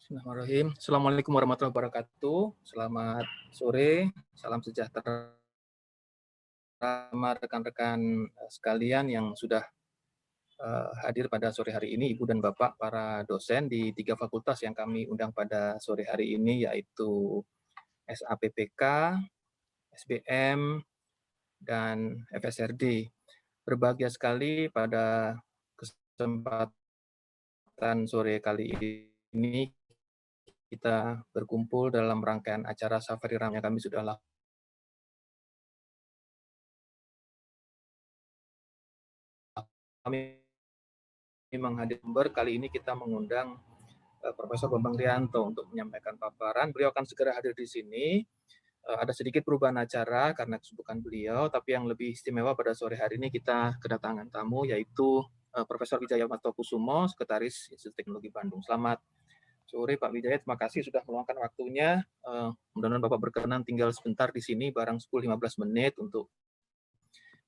Bismillahirrahmanirrahim. Assalamualaikum warahmatullahi wabarakatuh. Selamat sore, salam sejahtera sama rekan-rekan sekalian yang sudah hadir pada sore hari ini, Ibu dan Bapak para dosen di 3 fakultas yang kami undang pada sore hari ini, yaitu SAPPK, SBM, dan FSRD. Berbahagia sekali pada kesempatan sore kali ini kita berkumpul dalam rangkaian acara Safari Ram yang kami sudah lakukan. Kami menghadirkan kali ini kita mengundang Profesor Bambang Rianto untuk menyampaikan paparan. Beliau akan segera hadir di sini. Ada sedikit perubahan acara karena kesibukan beliau, tapi yang lebih istimewa pada sore hari ini kita kedatangan tamu, yaitu Profesor Wijaya Martokusumo, Sekretaris Institut Teknologi Bandung. Selamat sore Pak Wijaya, terima kasih sudah meluangkan waktunya. Mudah-mudahan Bapak berkenan tinggal sebentar di sini, barang 10-15 menit untuk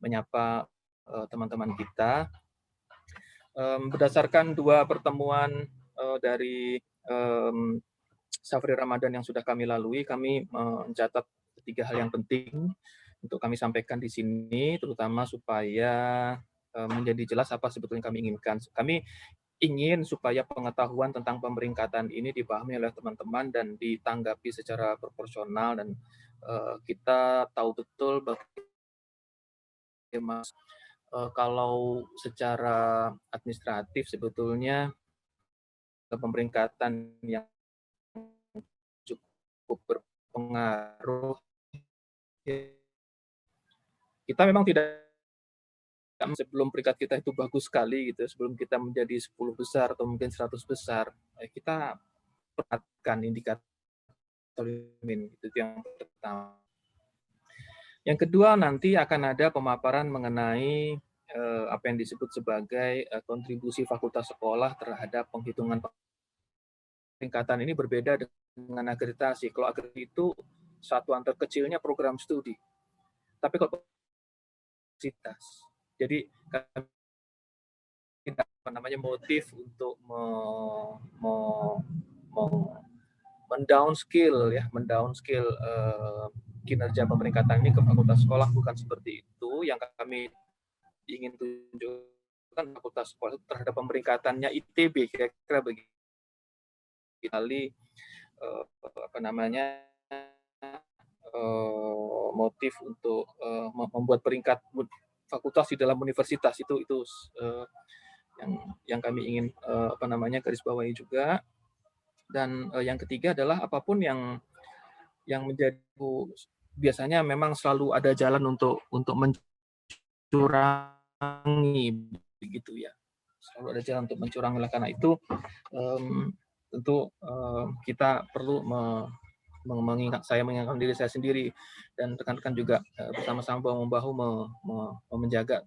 menyapa teman-teman kita. Berdasarkan 2 pertemuan dari Safari Ramadan yang sudah kami lalui, kami mencatat 3 hal yang penting untuk kami sampaikan di sini, terutama supaya menjadi jelas apa sebetulnya kami inginkan. Kami ingin supaya pengetahuan tentang pemeringkatan ini dipahami oleh teman-teman dan ditanggapi secara proporsional, dan kita tahu betul bagaimana kalau secara administratif sebetulnya pemeringkatan yang cukup berpengaruh. Kita memang tidak sebelum peringkat kita itu bagus sekali gitu, sebelum kita menjadi 10 besar atau mungkin 100 besar, kita perhatikan indikator itu yang pertama. Yang kedua, nanti akan ada pemaparan mengenai apa yang disebut sebagai kontribusi fakultas sekolah terhadap penghitungan peringkatan. Ini berbeda dengan akreditasi. Kalau akreditasi itu satuan terkecilnya program studi. Tapi kalau universitas, jadi kita motif untuk mendownskill kinerja pemeringkatan ini ke fakultas sekolah, bukan seperti itu. Yang kami ingin tunjukkan fakultas sekolah terhadap pemeringkatannya ITB, kira-kira begitu. Motif untuk membuat peringkat fakultas di dalam universitas itu yang kami ingin garis bawahi juga. Dan yang ketiga adalah apapun yang menjadi, biasanya memang selalu ada jalan untuk mencurangi begitu ya. Selalu ada jalan untuk mencurangi. Oleh karena itu tentu kita perlu saya mengingatkan diri saya sendiri dan rekan-rekan juga bersama-sama bahu-membahu menjaga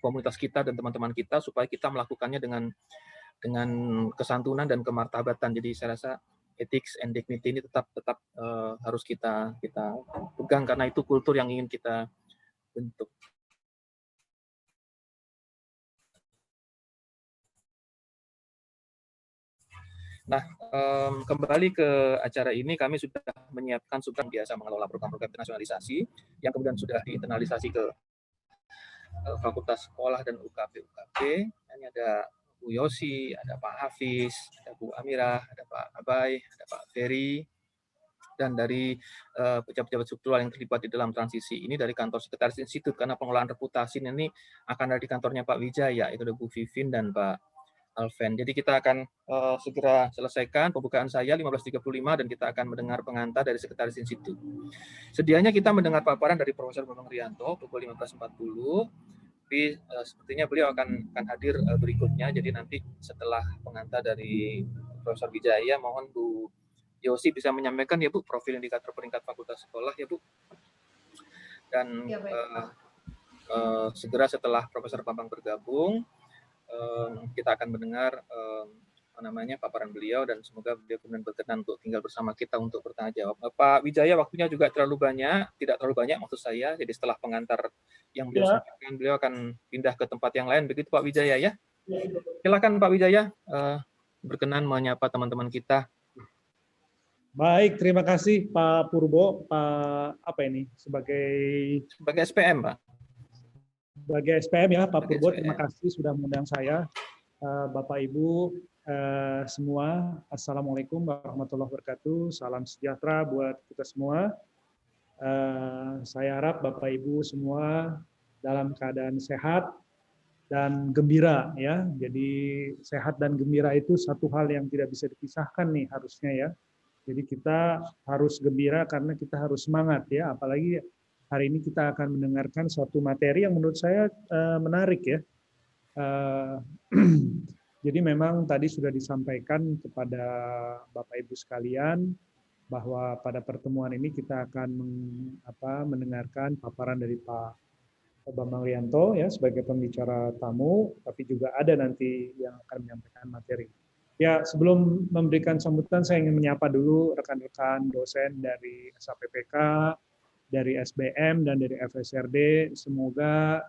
komunitas kita dan teman-teman kita supaya kita melakukannya dengan kesantunan dan kemartabatan. Jadi saya rasa ethics and dignity ini tetap harus kita pegang, karena itu kultur yang ingin kita bentuk. Nah, kembali ke acara ini, kami sudah menyiapkan subkan biasa mengelola program-program internasionalisasi yang kemudian sudah diinternalisasi ke fakultas sekolah dan UKP. Ini ada Bu Yosi, ada Pak Hafiz, ada Bu Amirah, ada Pak Abai, ada Pak Ferry, dan dari pejabat-pejabat struktural yang terlibat di dalam transisi ini dari kantor sekretaris institut, karena pengelolaan reputasi ini akan ada di kantornya Pak Wijaya, itu ada Bu Vivin dan Pak Alven. Jadi kita akan segera selesaikan pembukaan saya 15.35 dan kita akan mendengar pengantar dari sekretaris institut. Sedianya kita mendengar paparan dari Profesor Bambang Rianto pukul 15.40. Tapi sepertinya beliau akan hadir berikutnya. Jadi nanti setelah pengantar dari Profesor Wijaya, mohon Bu Yosi bisa menyampaikan ya Bu, profil indikator peringkat fakultas sekolah ya Bu. Dan ya, segera setelah Profesor Bambang bergabung, kita akan mendengar paparan beliau, dan semoga beliau kemudian berkenan untuk tinggal bersama kita untuk bertanya jawab. Pak Wijaya, waktunya juga tidak terlalu banyak maksud saya. Jadi setelah pengantar yang beliau sampaikan, beliau akan pindah ke tempat yang lain, begitu Pak Wijaya ya. Silakan Pak Wijaya. berkenan menyapa teman-teman kita. Baik, terima kasih Pak Purbo, sebagai SPM, Pak. Sebagai SPM ya, Pak Purbo, terima SPM. kasih sudah mengundang saya. Bapak Ibu semua, Assalamualaikum warahmatullahi wabarakatuh. Salam sejahtera buat kita semua. Saya harap Bapak Ibu semua dalam keadaan sehat dan gembira ya. Jadi sehat dan gembira itu satu hal yang tidak bisa dipisahkan nih harusnya ya. Jadi kita harus gembira karena kita harus semangat ya, apalagi hari ini kita akan mendengarkan suatu materi yang menurut saya menarik ya. Jadi memang tadi sudah disampaikan kepada Bapak Ibu sekalian bahwa pada pertemuan ini kita akan mendengarkan paparan dari Pak Bambang Rianto ya sebagai pembicara tamu, tapi juga ada nanti yang akan menyampaikan materi. Ya, sebelum memberikan sambutan, saya ingin menyapa dulu rekan-rekan dosen dari SAPPK, dari SBM, dan dari FSRD. Semoga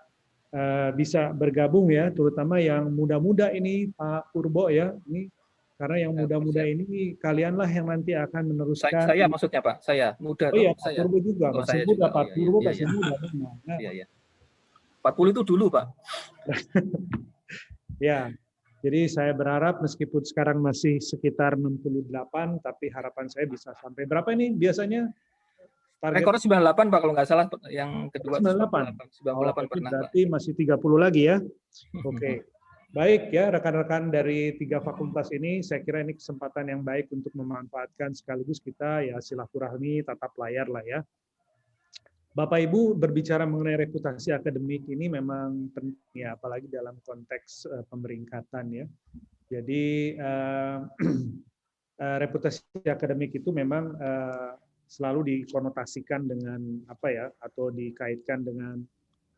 bisa bergabung ya, terutama yang muda-muda ini, Pak Purbo ya. Ini karena yang muda-muda ini kalianlah yang nanti akan meneruskan. Saya maksudnya Pak, saya muda. Oh iya, Pak Purbo juga masih muda, Pak Purbo masih muda. Iya. 40 itu dulu, Pak. Ya, jadi saya berharap meskipun sekarang masih sekitar 68, tapi harapan saya bisa sampai berapa ini biasanya? Rekornya 98, Pak, kalau nggak salah yang kedua 98 pernah. Berarti Pak. Masih 30 lagi ya. Oke. Baik ya, rekan-rekan dari 3 fakultas ini, saya kira ini kesempatan yang baik untuk memanfaatkan sekaligus kita ya silaturahmi tatap layar lah ya. Bapak Ibu berbicara mengenai reputasi akademik ini memang penting ya, apalagi dalam konteks pemeringkatan ya. Jadi reputasi akademik itu memang selalu dikonotasikan dengan atau dikaitkan dengan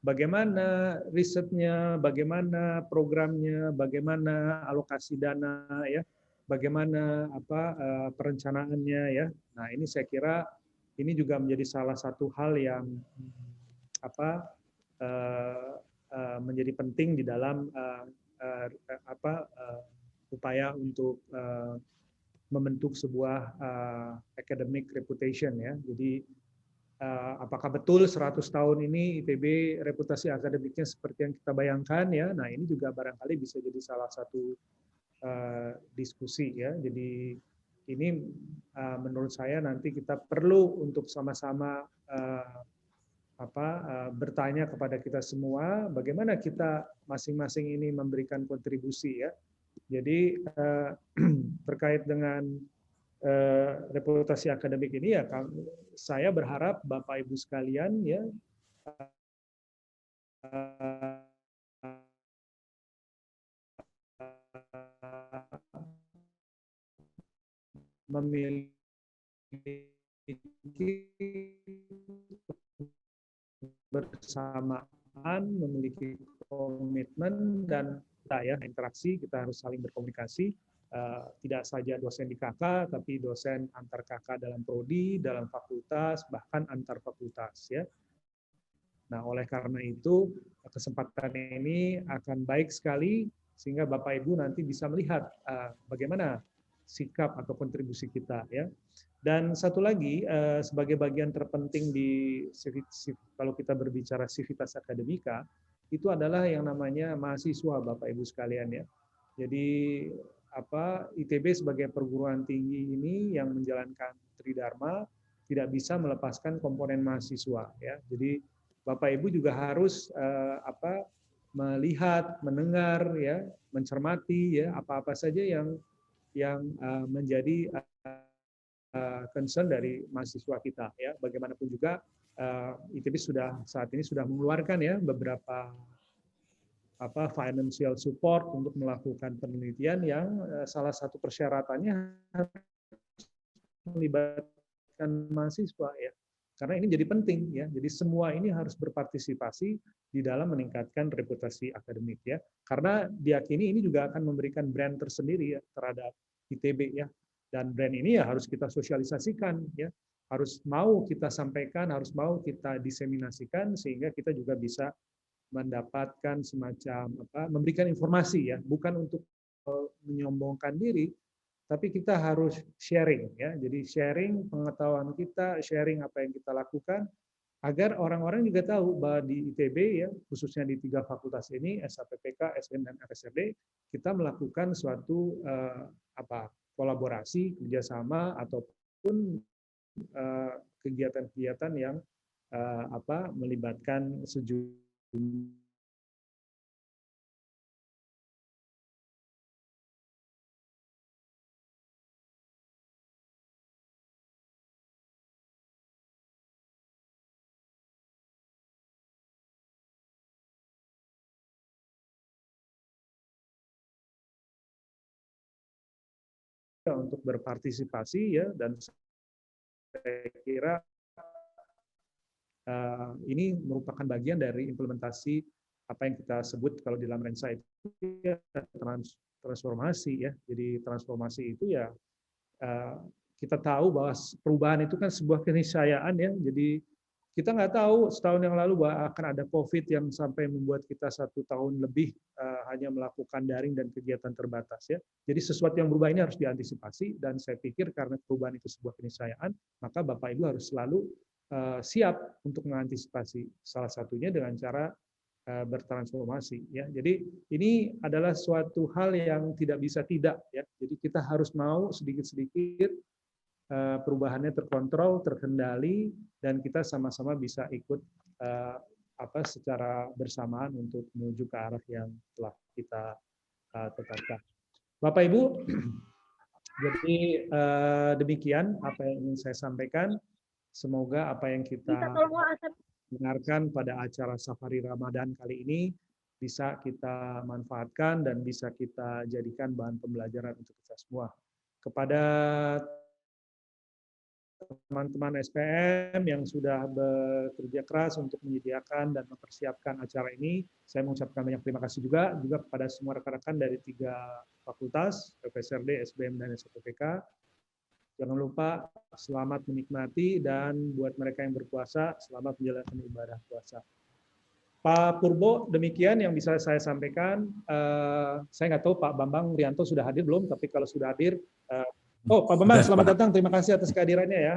bagaimana risetnya, bagaimana programnya, bagaimana alokasi dana ya, bagaimana perencanaannya ya. Nah, ini saya kira ini juga menjadi salah satu hal yang menjadi penting di dalam upaya untuk membentuk sebuah academic reputation ya. Jadi apakah betul 100 tahun ini ITB reputasi akademiknya seperti yang kita bayangkan ya. Nah, ini juga barangkali bisa jadi salah satu diskusi ya. Jadi ini menurut saya nanti kita perlu untuk sama-sama bertanya kepada kita semua bagaimana kita masing-masing ini memberikan kontribusi ya. Jadi terkait dengan reputasi akademik ini ya, saya berharap Bapak Ibu sekalian ya memiliki bersamaan, memiliki komitmen dan interaksi, kita harus saling berkomunikasi. Tidak saja dosen di KK, tapi dosen antar KK dalam prodi, dalam fakultas, bahkan antar fakultas ya. Nah, oleh karena itu kesempatan ini akan baik sekali sehingga Bapak Ibu nanti bisa melihat bagaimana sikap atau kontribusi kita ya. Dan satu lagi sebagai bagian terpenting di kalau kita berbicara sivitas akademika itu adalah yang namanya mahasiswa Bapak Ibu sekalian ya. Jadi ITB sebagai perguruan tinggi ini yang menjalankan Tridharma tidak bisa melepaskan komponen mahasiswa ya. Jadi Bapak Ibu juga harus melihat, mendengar ya, mencermati ya apa-apa saja yang menjadi concern dari mahasiswa kita ya. Bagaimanapun juga ITB saat ini sudah mengeluarkan ya beberapa financial support untuk melakukan penelitian yang salah satu persyaratannya melibatkan mahasiswa ya. Karena ini jadi penting ya. Jadi semua ini harus berpartisipasi di dalam meningkatkan reputasi akademik ya. Karena diyakini ini juga akan memberikan brand tersendiri ya terhadap ITB ya. Dan brand ini ya harus kita sosialisasikan ya. Harus mau kita sampaikan, harus mau kita diseminasikan sehingga kita juga bisa mendapatkan semacam memberikan informasi ya, bukan untuk menyombongkan diri, tapi kita harus sharing ya. Jadi sharing pengetahuan kita, sharing apa yang kita lakukan agar orang-orang juga tahu bahwa di ITB ya, khususnya di 3 fakultas ini, SHPPK, SM dan RSRD, kita melakukan suatu kolaborasi, kerjasama ataupun kegiatan-kegiatan yang melibatkan sejumlah untuk berpartisipasi ya, dan saya kira ini merupakan bagian dari implementasi apa yang kita sebut kalau di dalam Lensa itu ya, transformasi ya. Jadi transformasi itu ya kita tahu bahwa perubahan itu kan sebuah keniscayaan ya. Jadi kita nggak tahu setahun yang lalu bahwa akan ada COVID yang sampai membuat kita 1 tahun lebih hanya melakukan daring dan kegiatan terbatas ya. Jadi sesuatu yang berubah ini harus diantisipasi, dan saya pikir karena perubahan itu sebuah keniscayaan, maka Bapak Ibu harus selalu siap untuk mengantisipasi. Salah satunya dengan cara bertransformasi ya. Jadi ini adalah suatu hal yang tidak bisa tidak ya. Jadi kita harus mau sedikit-sedikit perubahannya terkontrol, terkendali, dan kita sama-sama bisa ikut secara bersamaan untuk menuju ke arah yang telah kita tetapkan. Bapak Ibu, jadi demikian apa yang ingin saya sampaikan. Semoga apa yang kita dengarkan pada acara Safari Ramadan kali ini bisa kita manfaatkan dan bisa kita jadikan bahan pembelajaran untuk kita semua. Kepada teman-teman SPM yang sudah bekerja keras untuk menyediakan dan mempersiapkan acara ini, saya mengucapkan banyak terima kasih juga kepada semua rekan-rekan dari 3 fakultas, FSRD, SBM, dan SPPK. Jangan lupa selamat menikmati, dan buat mereka yang berpuasa, selamat menjalankan ibadah puasa. Pak Purbo, demikian yang bisa saya sampaikan. Saya nggak tahu Pak Bambang Rianto sudah hadir belum, tapi kalau sudah hadir, Pak Bambang, selamat datang. Terima kasih atas kehadirannya ya.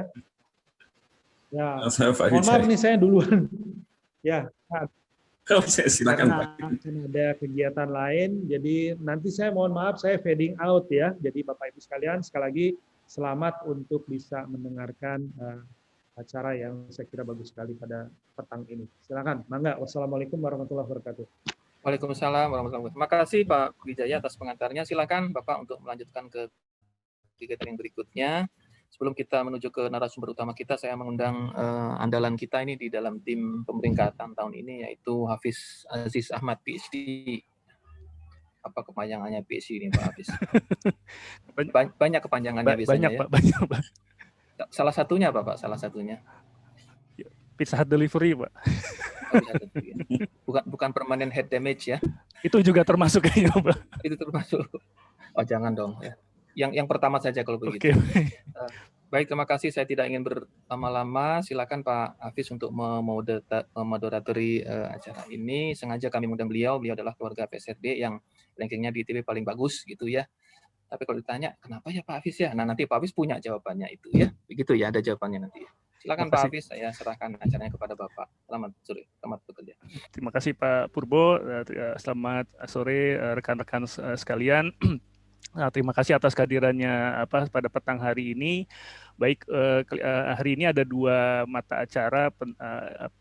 Ya, mohon maaf nih saya duluan. Ya, silakan Pak. Akan ada kegiatan lain, jadi nanti saya mohon maaf saya fading out ya. Jadi Bapak Ibu sekalian, sekali lagi selamat untuk bisa mendengarkan acara yang saya kira bagus sekali pada petang ini. Silakan, mangga. Wassalamualaikum warahmatullahi wabarakatuh. Waalaikumsalam warahmatullahi wabarakatuh. Terima kasih Pak Wijaya atas pengantarnya. Silakan Bapak untuk melanjutkan ke kegiatan yang berikutnya. Sebelum kita menuju ke narasumber utama kita, saya mengundang andalan kita ini di dalam tim pemeringkatan tahun ini, yaitu Hafiz Aziz Ahmad, PhD. Apa kepanjangannya PhD ini Pak Hafiz? Banyak kepanjangannya biasanya ya. Banyak Pak. Salah satunya apa Pak? Salah satunya? Pizza Hut Delivery Pak. Bukan permanent head damage ya? Itu juga termasuk kayaknya Pak. Itu termasuk. Oh jangan dong ya. Yang pertama saja kalau begitu. Okay. Baik, terima kasih. Saya tidak ingin berlama-lama. Silakan Pak Hafiz untuk memoderatori acara ini. Sengaja kami mengundang beliau. Beliau adalah keluarga PSRD yang rankingnya di ITB paling bagus gitu ya. Tapi kalau ditanya kenapa ya Pak Hafiz ya? Nah nanti Pak Hafiz punya jawabannya itu ya. Begitu ya, ada jawabannya nanti. Silakan Pak Hafiz, saya serahkan acaranya kepada Bapak. Selamat sore, selamat bekerja. Terima kasih Pak Purbo. Selamat sore rekan-rekan sekalian. Nah, terima kasih atas kehadirannya pada petang hari ini. Baik, hari ini ada 2 mata acara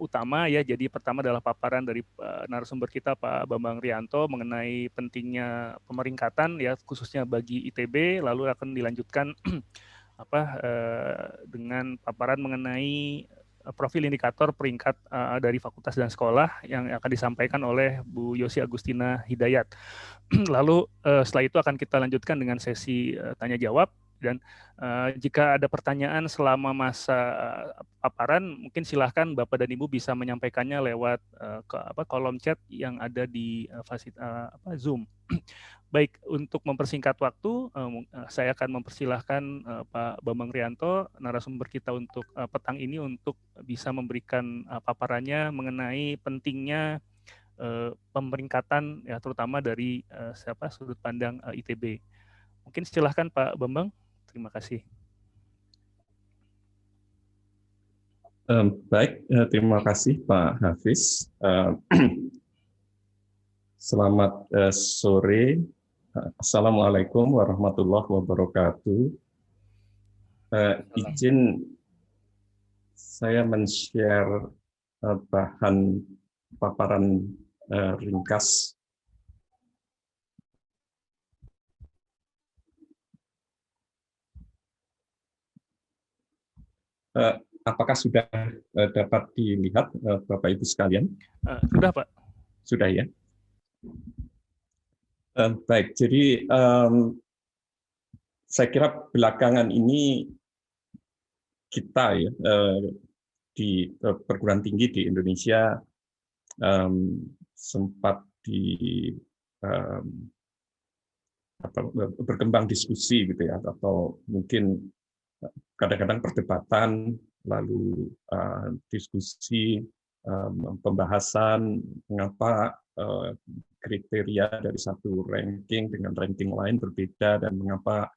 utama ya. Jadi pertama adalah paparan dari narasumber kita Pak Bambang Rianto mengenai pentingnya pemeringkatan ya, khususnya bagi ITB. Lalu akan dilanjutkan dengan paparan mengenai profil indikator peringkat dari fakultas dan sekolah yang akan disampaikan oleh Bu Yosi Agustina Hidayat. Lalu setelah itu akan kita lanjutkan dengan sesi tanya jawab, dan jika ada pertanyaan selama masa paparan, mungkin silahkan Bapak dan Ibu bisa menyampaikannya lewat kolom chat yang ada di Zoom. Baik, untuk mempersingkat waktu, saya akan mempersilahkan Pak Bambang Rianto, narasumber kita untuk petang ini, untuk bisa memberikan paparannya mengenai pentingnya pemeringkatan ya terutama dari sudut pandang ITB. Mungkin silahkan Pak Bambang. Terima kasih. Baik, terima kasih Pak Hafiz. Selamat sore. Assalamualaikum warahmatullahi wabarakatuh. Izin saya men-share bahan paparan ringkas. Apakah sudah dapat dilihat Bapak Ibu sekalian? Sudah Pak. Sudah ya. Baik, jadi saya kira belakangan ini kita ya di perguruan tinggi di Indonesia sempat berkembang diskusi gitu ya, atau mungkin kadang-kadang perdebatan, lalu diskusi, pembahasan mengapa kriteria dari satu ranking dengan ranking lain berbeda, dan mengapa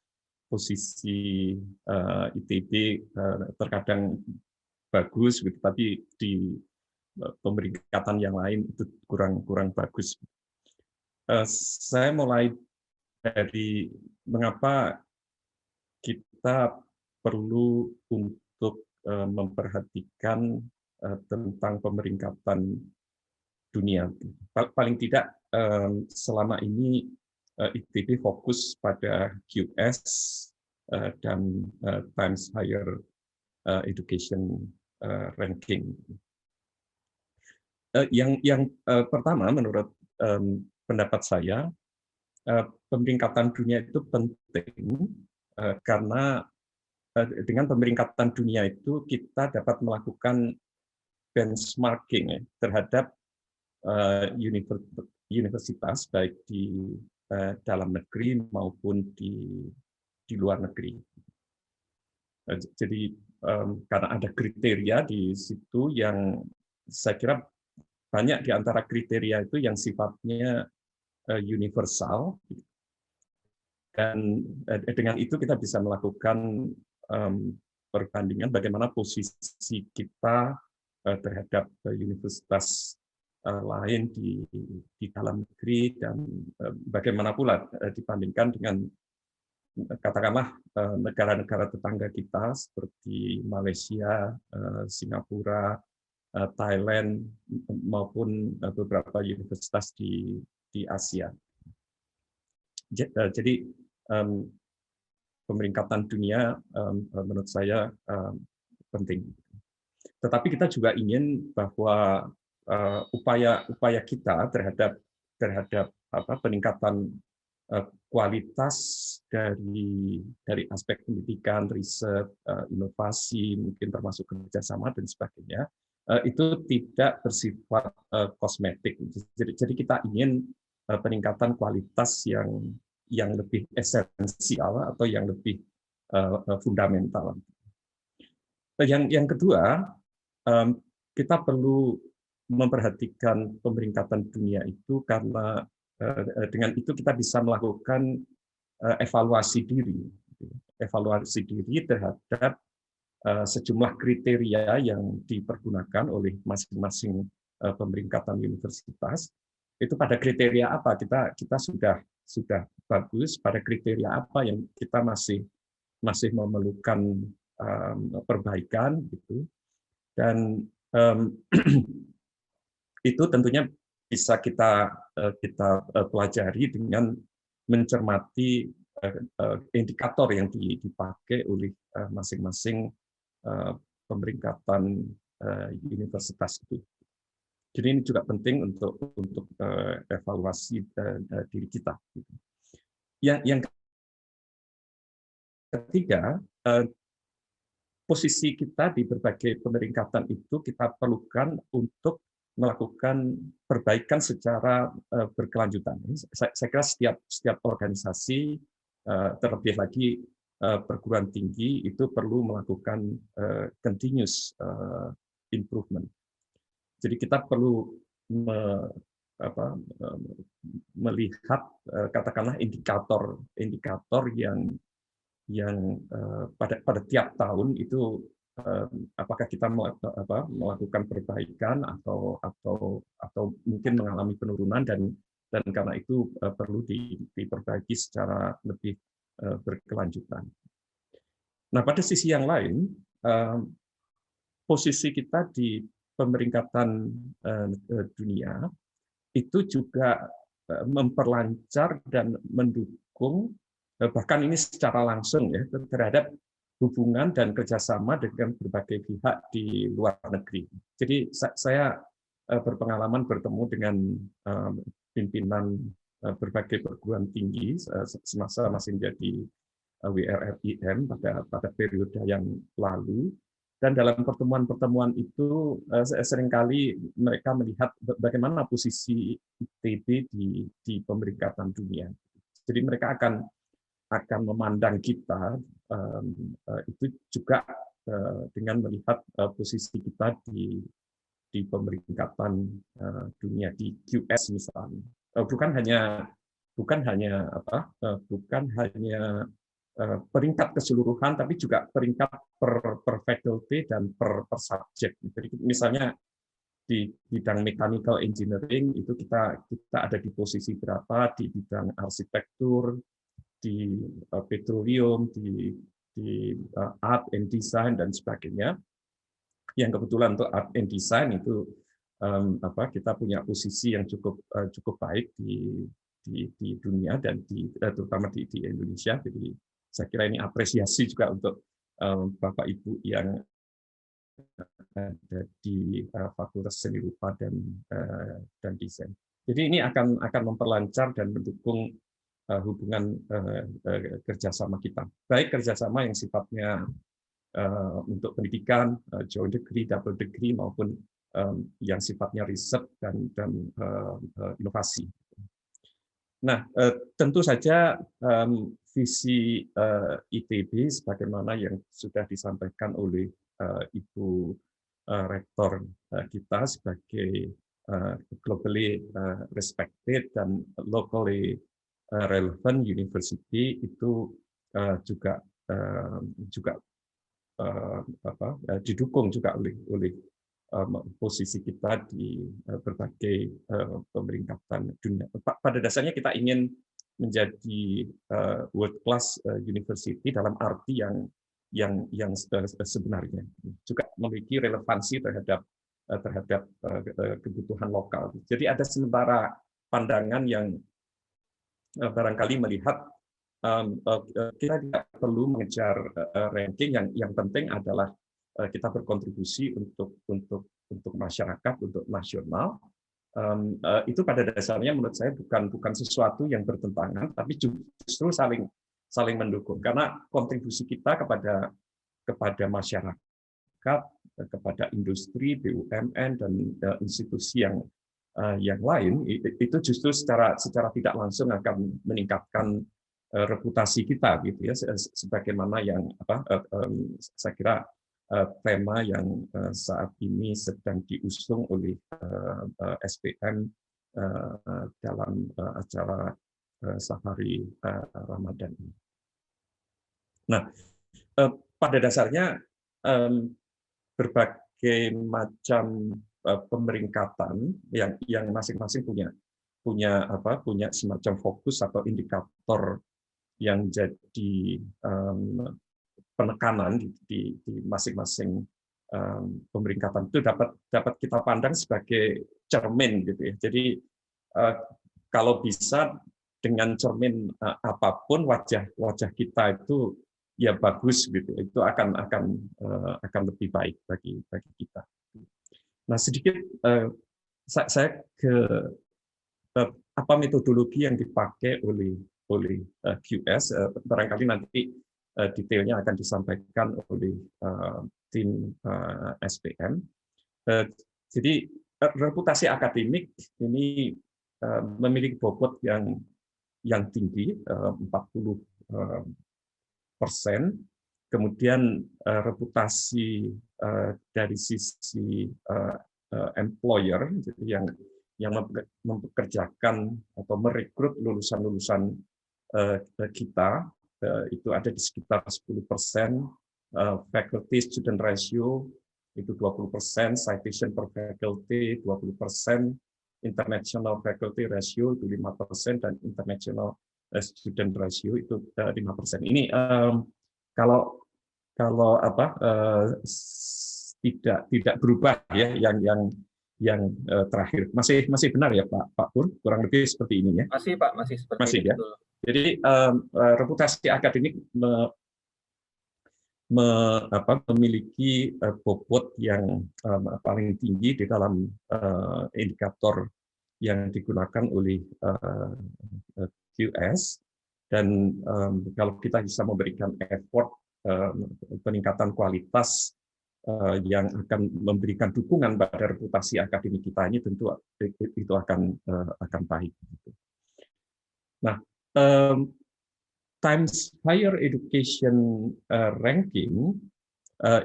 posisi ITB terkadang bagus, gitu, tapi di pemeringkatan yang lain itu kurang bagus. Saya mulai dari mengapa kita perlu untuk memperhatikan tentang pemeringkatan dunia. Paling tidak selama ini ITB fokus pada QS dan Times Higher Education Ranking. Yang pertama, menurut pendapat saya, pemeringkatan dunia itu penting karena dengan pemeringkatan dunia itu kita dapat melakukan benchmarking terhadap universitas baik di dalam negeri maupun di luar negeri. Jadi karena ada kriteria di situ yang saya kira banyak di antara kriteria itu yang sifatnya universal, dan dengan itu kita bisa melakukan perbandingan bagaimana posisi kita terhadap universitas lain di dalam negeri, dan bagaimana pula dibandingkan dengan katakanlah negara-negara tetangga kita seperti Malaysia, Singapura, Thailand, maupun beberapa universitas di Asia. Jadi pemeringkatan dunia menurut saya penting. Tetapi kita juga ingin bahwa upaya kita terhadap peningkatan kualitas dari aspek pendidikan, riset, inovasi, mungkin termasuk kerjasama dan sebagainya, itu tidak bersifat kosmetik. Jadi kita ingin peningkatan kualitas yang lebih esensial atau yang lebih fundamental. Yang kedua, kita perlu memperhatikan pemeringkatan dunia itu karena dengan itu kita bisa melakukan evaluasi diri terhadap sejumlah kriteria yang dipergunakan oleh masing-masing pemeringkatan universitas. Itu pada kriteria apa kita sudah bagus, pada kriteria apa yang kita masih memerlukan perbaikan gitu. Dan itu tentunya bisa kita pelajari dengan mencermati indikator yang dipakai oleh masing-masing pemeringkatan universitas itu. Jadi ini juga penting untuk evaluasi diri kita. Yang ketiga, posisi kita di berbagai pemeringkatan itu kita perlukan untuk melakukan perbaikan secara berkelanjutan. Saya kira setiap organisasi, terlebih lagi perguruan tinggi, itu perlu melakukan continuous improvement. Jadi kita perlu melihat katakanlah indikator yang pada tiap tahun itu apakah kita melakukan perbaikan atau mungkin mengalami penurunan, dan karena itu perlu diperbaiki secara lebih berkelanjutan. Nah, pada sisi yang lain, posisi kita di pemeringkatan dunia itu juga memperlancar dan mendukung, bahkan ini secara langsung ya, terhadap hubungan dan kerjasama dengan berbagai pihak di luar negeri. Jadi saya berpengalaman bertemu dengan pimpinan berbagai perguruan tinggi semasa masih menjadi WRFIM pada periode yang lalu. Dan dalam pertemuan-pertemuan itu seringkali mereka melihat bagaimana posisi ITB di pemeringkatan dunia. Jadi mereka akan memandang kita itu juga dengan melihat posisi kita di pemeringkatan dunia di QS misalnya. Bukan hanya peringkat keseluruhan, tapi juga peringkat per faculty dan per subjek. Jadi misalnya di bidang mechanical engineering itu kita ada di posisi berapa, di bidang arsitektur, di petroleum, di art and design dan sebagainya. Yang kebetulan untuk art and design itu kita punya posisi yang cukup baik di dunia dan terutama di Indonesia. Jadi saya kira ini apresiasi juga untuk Bapak Ibu yang ada di Fakultas Seni Rupa dan Desain. Jadi ini akan memperlancar dan mendukung hubungan kerjasama kita. Baik kerjasama yang sifatnya untuk pendidikan, joint degree, double degree, maupun yang sifatnya riset dan inovasi. Nah, tentu saja visi ITB sebagaimana yang sudah disampaikan oleh Ibu Rektor kita sebagai globally respected dan locally relevant university itu juga didukung juga oleh posisi kita di berbagai pemeringkatan dunia. Pada dasarnya kita ingin menjadi world class university dalam arti yang sebenarnya, juga memiliki relevansi terhadap kebutuhan lokal. Jadi ada sementara pandangan yang barangkali melihat kita tidak perlu mengejar ranking, yang penting adalah kita berkontribusi untuk masyarakat, untuk nasional. Itu pada dasarnya menurut saya bukan sesuatu yang bertentangan, tapi justru saling mendukung, karena kontribusi kita kepada masyarakat, kepada industri, BUMN dan institusi yang lain itu justru secara tidak langsung akan meningkatkan reputasi kita, gitu ya, sebagaimana yang saya kira tema yang saat ini sedang diusung oleh SPM dalam acara Safari Ramadan. Nah, pada dasarnya berbagai macam pemeringkatan yang masing-masing punya semacam fokus atau indikator yang jadi penekanan di masing-masing pemeringkatan itu dapat kita pandang sebagai cermin, gitu ya. Jadi kalau bisa dengan cermin apapun wajah kita itu ya bagus, gitu. Itu akan lebih baik bagi kita. Nah, sedikit saya ke apa metodologi yang dipakai oleh QS, barangkali nanti detailnya akan disampaikan oleh tim SPM. Jadi reputasi akademik ini memiliki bobot yang tinggi, 40%. Kemudian reputasi dari sisi employer, jadi mempekerjakan atau merekrut lulusan-lulusan kita itu ada di sekitar 10%, faculty student ratio itu 20%, citation per faculty 20%, international faculty ratio itu 5%, dan international student ratio itu 5%. Ini kalau tidak berubah ya, yang terakhir masih benar ya Pak Pur, kurang lebih seperti ini ya. Masih Pak, masih seperti ini. Ya. Betul. Jadi reputasi akademik memiliki bobot yang paling tinggi di dalam indikator yang digunakan oleh QS, dan kalau kita bisa memberikan effort peningkatan kualitas yang akan memberikan dukungan pada reputasi akademik kita ini, tentu itu akan baik. Nah, Times Higher Education Ranking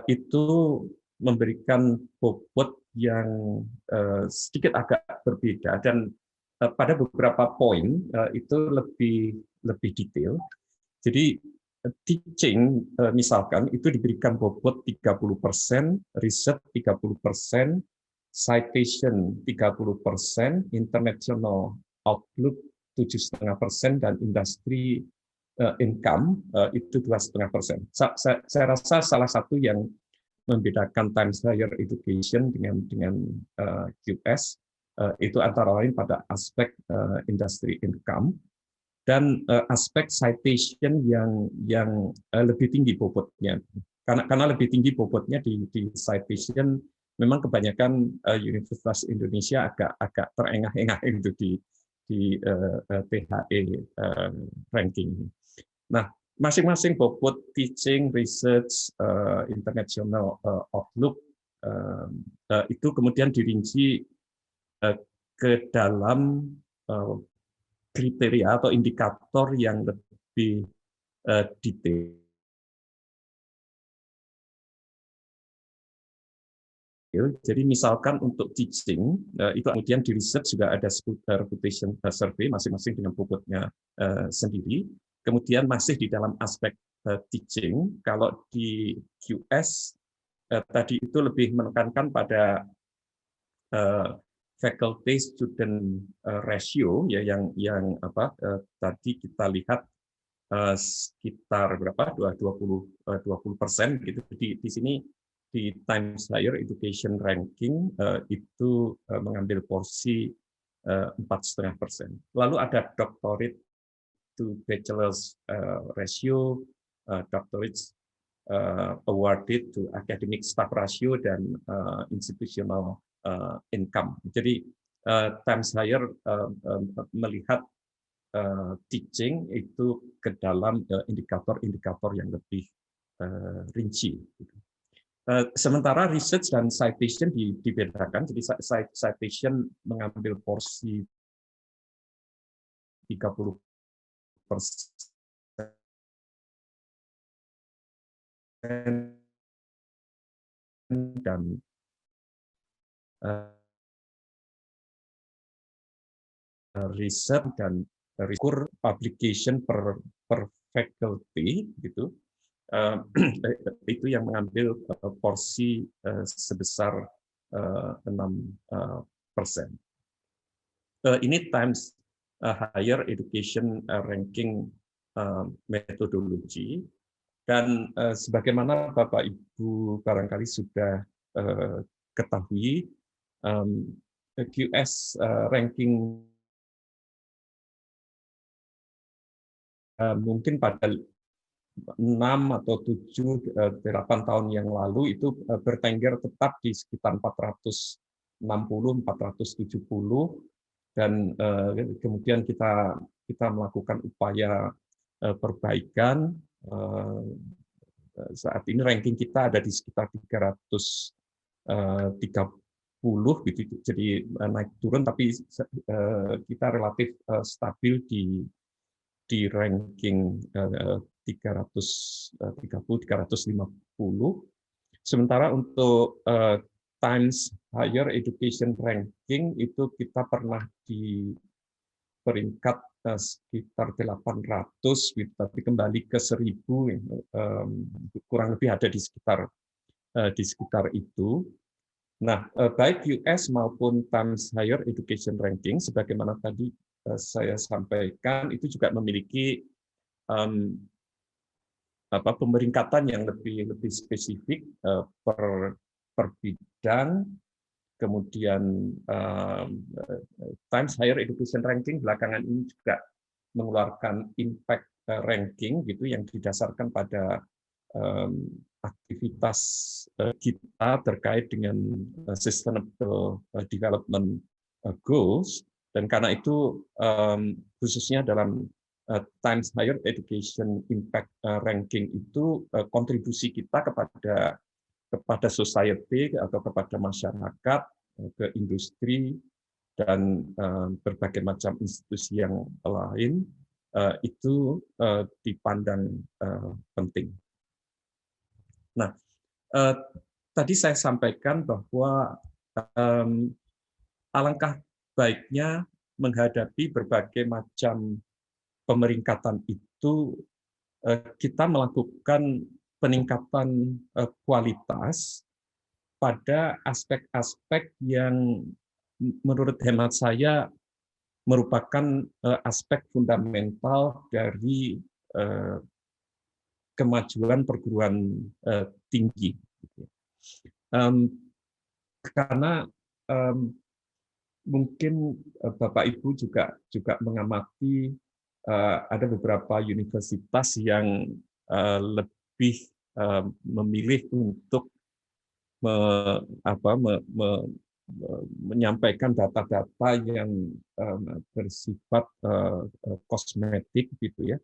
itu memberikan bobot yang sedikit agak berbeda, dan pada beberapa poin itu lebih detail. Jadi teaching misalkan itu diberikan bobot 30%, riset 30%, citation 30%, international outlook 7,5%, dan industri income itu 2,5%. Saya rasa salah satu yang membedakan Times Higher Education dengan QS itu antara lain pada aspek industri income dan aspek citation yang lebih tinggi bobotnya. Karena lebih tinggi bobotnya di citation, memang kebanyakan Universitas Indonesia agak terengah-engah itu di THE ranking. Nah, masing-masing bobot teaching, research, international outlook itu kemudian dirinci ke dalam kriteria atau indikator yang lebih detail. Jadi misalkan untuk teaching, itu kemudian di riset juga ada reputation survey masing-masing dengan bobotnya sendiri. Kemudian masih di dalam aspek teaching, kalau di QS tadi itu lebih menekankan pada faculty student ratio ya, yang tadi kita lihat sekitar berapa 20% gitu. Di sini di Times Higher Education Ranking itu mengambil porsi 4,5%. Lalu ada doctorate to bachelor's ratio, doctorate awarded to academic staff ratio, dan institutional income. Jadi Times Higher melihat teaching itu ke dalam indikator-indikator yang lebih rinci. Sementara research dan citation dibedakan. Jadi citation mengambil porsi 30% dan riset dan rekur publication per faculty gitu, itu yang mengambil porsi sebesar 6%. Ini Times Higher Education Ranking metodologi, dan sebagaimana Bapak Ibu barangkali sudah ketahui, QS ranking mungkin pada 6 atau 7, 8 tahun yang lalu itu bertengger tetap di sekitar 460, 470, dan kemudian kita melakukan upaya perbaikan. Saat ini ranking kita ada di sekitar 330 gitu, jadi naik turun, tapi kita relatif stabil di ranking 330, 350. Sementara untuk Times Higher Education Ranking itu kita pernah di peringkat sekitar 800, gitu, tapi kembali ke 1000, kurang lebih ada di sekitar itu. Nah, baik US maupun Times Higher Education Ranking, sebagaimana tadi saya sampaikan, itu juga memiliki pemeringkatan yang lebih spesifik per bidang. Kemudian Times Higher Education Ranking belakangan ini juga mengeluarkan impact ranking gitu yang didasarkan pada aktivitas kita terkait dengan Sustainable Development Goals, dan karena itu khususnya dalam Times Higher Education Impact Ranking itu kontribusi kita kepada society atau kepada masyarakat, ke industri, dan berbagai macam institusi yang lain itu dipandang penting. Nah, tadi saya sampaikan bahwa alangkah baiknya menghadapi berbagai macam pemeringkatan itu kita melakukan peningkatan kualitas pada aspek-aspek yang menurut hemat saya merupakan aspek fundamental dari kemajuan perguruan tinggi. Karena mungkin Bapak Ibu juga mengamati ada beberapa universitas yang lebih memilih untuk menyampaikan data-data yang bersifat kosmetik gitu ya,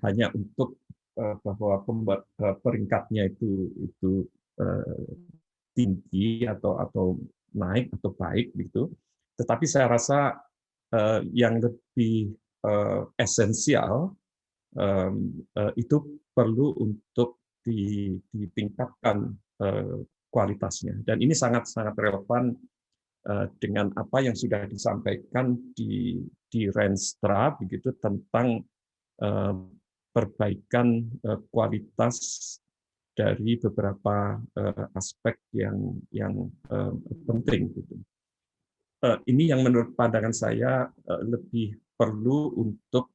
hanya untuk bahwa peringkatnya itu tinggi atau naik atau baik gitu. Tetapi saya rasa yang lebih esensial itu perlu untuk ditingkatkan kualitasnya, dan ini sangat relevan dengan apa yang sudah disampaikan di Renstra begitu tentang perbaikan kualitas dari beberapa aspek yang penting gitu. Ini yang menurut pandangan saya lebih perlu untuk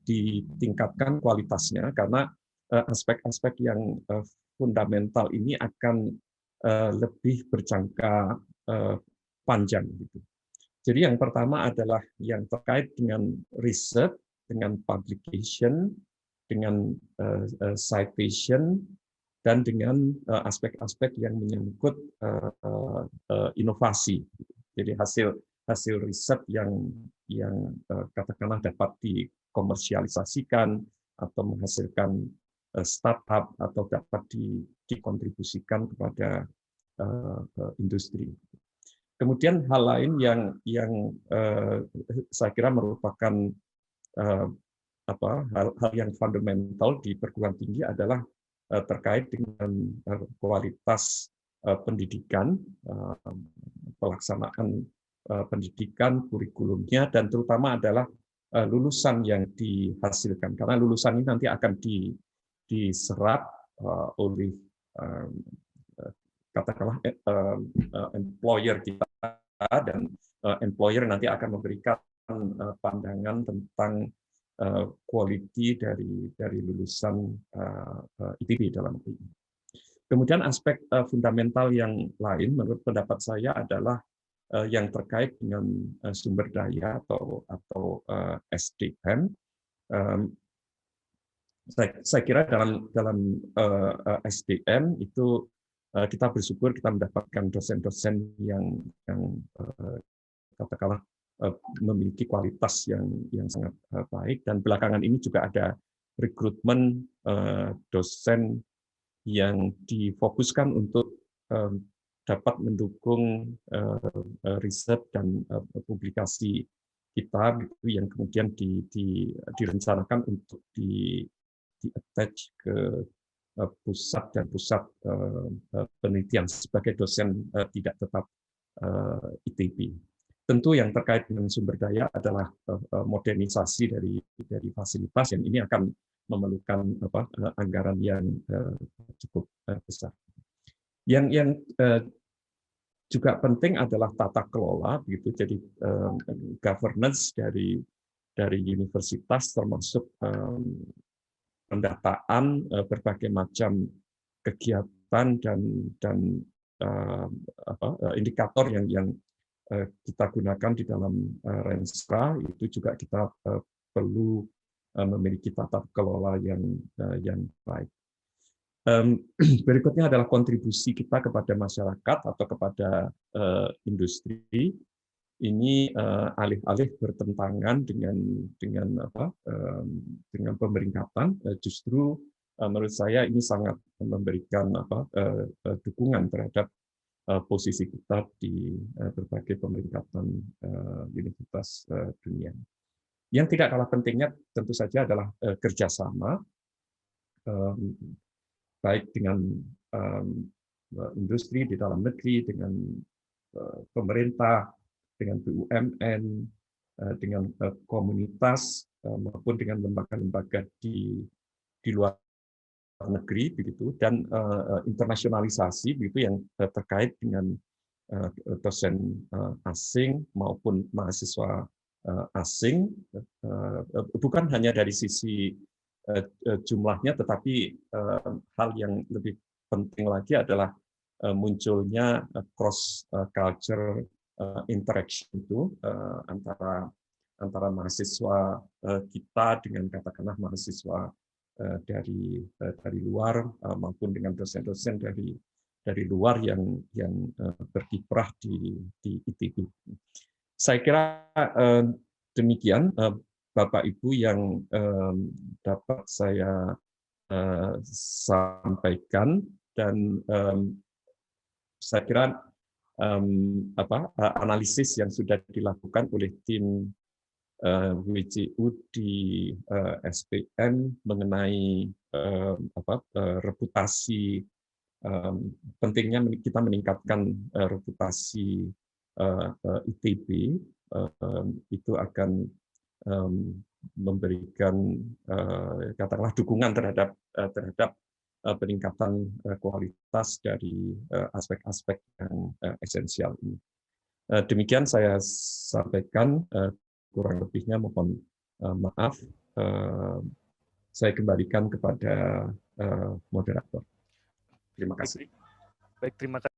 ditingkatkan kualitasnya, karena aspek-aspek yang fundamental ini akan lebih berjangka panjang gitu. Jadi yang pertama adalah yang terkait dengan riset, dengan publication, dengan citation, dan dengan aspek-aspek yang menyangkut inovasi. Jadi hasil riset yang katakanlah dapat dikomersialisasikan atau menghasilkan startup atau dapat dikontribusikan kepada industri. Kemudian hal lain yang saya kira merupakan hal yang fundamental di perguruan tinggi adalah terkait dengan kualitas pendidikan, pelaksanaan pendidikan, kurikulumnya, dan terutama adalah lulusan yang dihasilkan, karena lulusan ini nanti akan diserap oleh katakanlah employer kita, dan employer nanti akan memberikan pandangan tentang quality dari lulusan ITB dalam hal ini. Kemudian aspek fundamental yang lain menurut pendapat saya adalah yang terkait dengan sumber daya atau SDM. Saya kira dalam SDM itu kita bersyukur kita mendapatkan dosen-dosen yang katakanlah memiliki kualitas yang sangat baik, dan belakangan ini juga ada rekrutmen dosen yang difokuskan untuk dapat mendukung riset dan publikasi kita yang kemudian direncanakan untuk di-attach ke pusat dan pusat penelitian sebagai dosen tidak tetap ITB. Tentu yang terkait dengan sumber daya adalah modernisasi dari fasilitas, yang ini akan memerlukan anggaran yang cukup besar. Yang juga penting adalah tata kelola, begitu. Jadi governance dari universitas, termasuk pendataan berbagai macam kegiatan dan indikator yang kita gunakan di dalam Renstra, itu juga kita perlu memiliki tata kelola yang baik. Berikutnya adalah kontribusi kita kepada masyarakat atau kepada industri. Ini alih-alih bertentangan dengan pemeringkatan, justru menurut saya ini sangat memberikan dukungan terhadap posisi kita di berbagai pemeringkatan universitas dunia. Yang tidak kalah pentingnya tentu saja adalah kerjasama, baik dengan industri di dalam negeri, dengan pemerintah, dengan BUMN, dengan komunitas, maupun dengan lembaga-lembaga di luar negeri, begitu, dan internasionalisasi, begitu, yang terkait dengan dosen asing maupun mahasiswa asing, bukan hanya dari sisi jumlahnya, tetapi hal yang lebih penting lagi adalah munculnya cross culture interaction itu antara mahasiswa kita dengan katakanlah mahasiswa dari luar, maupun dengan dosen-dosen dari luar yang berkiprah di ITB. Saya kira demikian Bapak Ibu yang dapat saya sampaikan, dan saya kira analisis yang sudah dilakukan oleh tim WCU di SPM mengenai reputasi, pentingnya kita meningkatkan reputasi ITB, itu akan memberikan katakanlah dukungan terhadap peningkatan kualitas dari aspek-aspek yang esensial ini. Demikian saya sampaikan, kurang lebihnya mohon maaf. Saya kembalikan kepada moderator. Terima kasih. Baik, terima kasih.